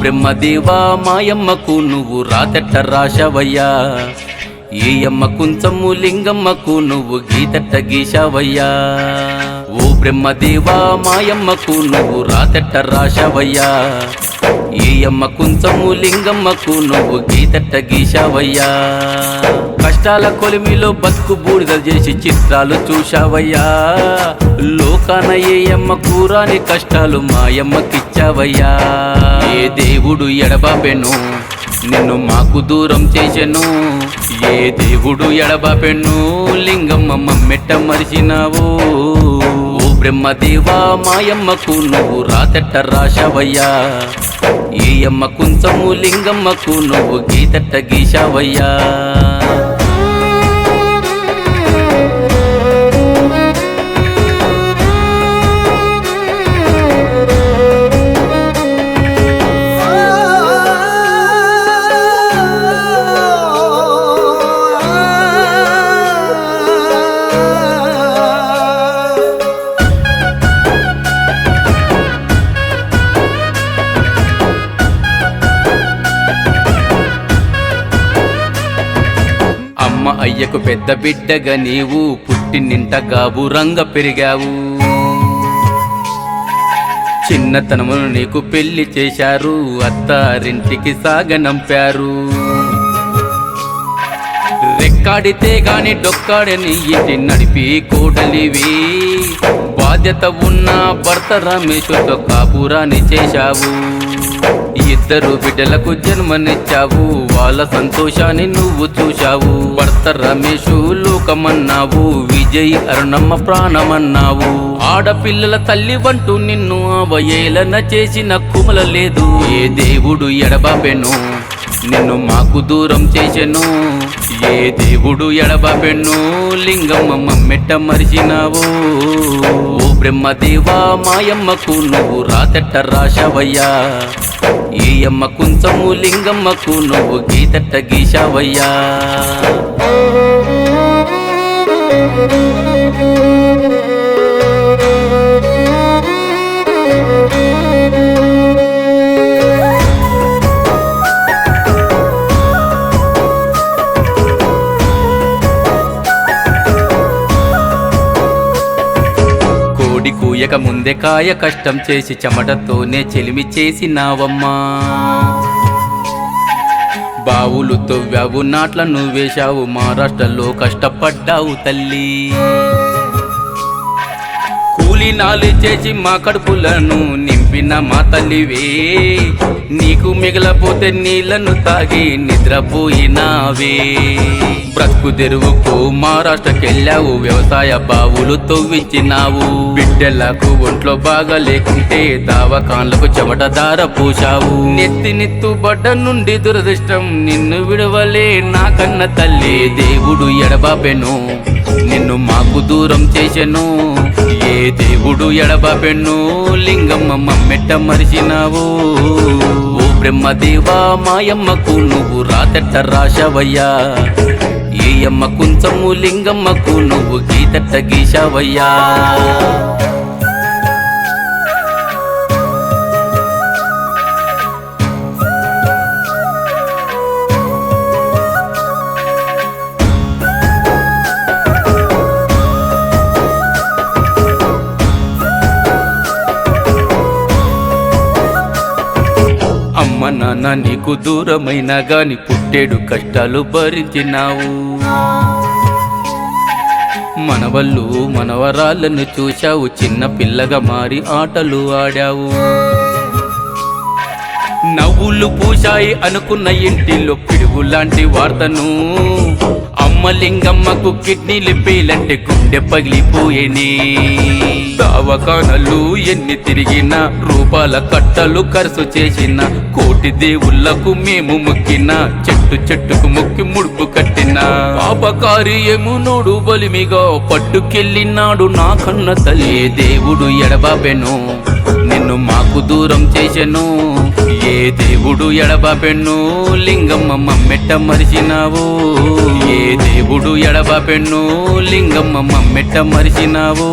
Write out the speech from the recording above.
బ్రహ్మదేవా మాయమ్మకు నువ్వు రాతెట్ట రాశావయ్యా, ఏ అమ్మ కుంచము లింగమ్మకు నువ్వు గీతెట్ట గీశావయ్యా. ఓ బ్రహ్మదేవా మాయమ్మకు నువ్వు రాతెట్ట రాశావయ్యా, ఏ అమ్మ కుంచము లింగమ్మకు నువ్వు గీతెట్ట గీశావయ్యా. కష్టాల కొలిమిలో బతుకు బూడిద చేసి చిత్రాలు చూశావయ్యా, లోకాన ఏ అమ్మ కూరాని కష్టాలు మాయమ్మకిచ్చావయ్యా. ఏ దేవుడు ఎడబాపెను నిన్ను మాకు దూరం చేసెను, ఏ దేవుడు ఎడబాపెను లింగమ్మ మమ్మెట్ట మరిచినావు. ఓ బ్రహ్మదేవా మాయమ్మకు నువ్వు రాతెట్ట రాశావయ్యా, ఏ అమ్మ కుంచము లింగమ్మకు నువ్వు గీతెట్ట గీశావయ్యా. అమ్మ అయ్యకు పెద్ద బిడ్డగా నీవు పుట్టినింట గాబురంగ పెరిగావు. చిన్నతనమును నీకు పెళ్లి చేశారు, అత్తారింటికి సాగనంపారు. రెక్కాడితే గాని డొక్కాడని ఇంటి నడిపి కోడలివి, బాధ్యత ఉన్న భర్త రమేషుతో కాపురాన్ని చేశావు. ఇద్దరు బిడ్డలకు జన్మనిచ్చావు, వాళ్ళ సంతోషాన్ని నువ్వు చూశావు. భర్త రమేషు లోకమన్నావు, విజయ్ అరుణమ్మ ప్రాణమన్నావు. ఆడపిల్లల తల్లి వంటూ నిన్ను అవయేళన చేసిన కుమల లేదు. ఏ దేవుడు ఎడబాపెను నిన్ను మాకు దూరం చేసెను, ఏ దేవుడు ఎడబాపెను లింగమ్మ మమ్మెట్ట మరిచినావు. ఓ బ్రహ్మదేవా మాయమ్మకు నువ్వు రాతెట్ట రాశావయ్యా, ఏ అమ్మ కుంచము లింగమ్మకు నువ్వు గీతెట్ట గీశావయ్యా. కోడి కూయక ముందే కాయ కష్టం చేసి చెమటతోనే చెలిమి చేసినావమ్మా. బావులు తవ్వావు, నాట్ల నువ్వేశావు, మహారాష్ట్రలో కష్టపడ్డావు తల్లి. కూలీనాలు చేసి మా కడుపులను నింపిన మా తల్లివే, నీకు మిగలపోతే నీళ్లను తాగి నిద్రపోయినావే. బ్రతుకు తెరువుకు మహారాష్ట్రకెళ్ళావు, వ్యవసాయ బావులు తవ్వించినావు. బిడ్డలకు ఒంట్లో బాగా లేకుంటే దావకాన్లకు చెమట దార పూశావు. నెత్తినెత్తు బడ్డ నుండి దురదృష్టం నిన్ను విడవలే నా కన్న తల్లి. దేవుడు ఎడబాపెను నిన్ను మాకు దూరం చేసెను, ఏ దేవుడు ఎడబాపెను లింగమ్మ మమ్మెట్ట మరిచినావు. ఓ బ్రహ్మదేవా మాయమ్మకు నువ్వు రాతెట్ట రాశావయ్యా, ఏ అమ్మ కుంచము లింగమ్మకు నువ్వు గీతెట్ట గీశావయ్యా. అమ్మ నాన్న నీకు దూరమైనా గాని పుట్టేడు కష్టాలు భరించినావు. మనవళ్ళు మనవరాళ్ళను చూశావు, చిన్న పిల్లగా మారి ఆటలు ఆడావు. నవ్వులు పూశాయి అనుకున్న ఇంటిలో పిడుగు లాంటి వార్తను, అమ్మ లింగమ్మకు కిడ్నీలు పేలంటే గుండె పగిలిపోయేనే. దావకానలు ఎన్ని తిరిగినా, రూపాల కట్టలు ఖర్చు చేసిన, కోటి దేవుళ్లకు మేము మొక్కిన, చెట్టు చెట్టుకు మొక్కి ముడుపు కట్టిన. పాపకారి యమునోడు బలిమిగా పట్టుకెళ్ళినాడు నా కన్న తల్లి. దేవుడు ఎడబాపెను నిన్ను మాకు దూరం చేసెను, ఏ దేవుడు ఎడబాపెను లింగమ్మ మమ్మెట్ట మరిచినావు. ఏ దేవుడు ఎడబాపెను లింగమ్మ మమ్మెట్ట మరిచినావు.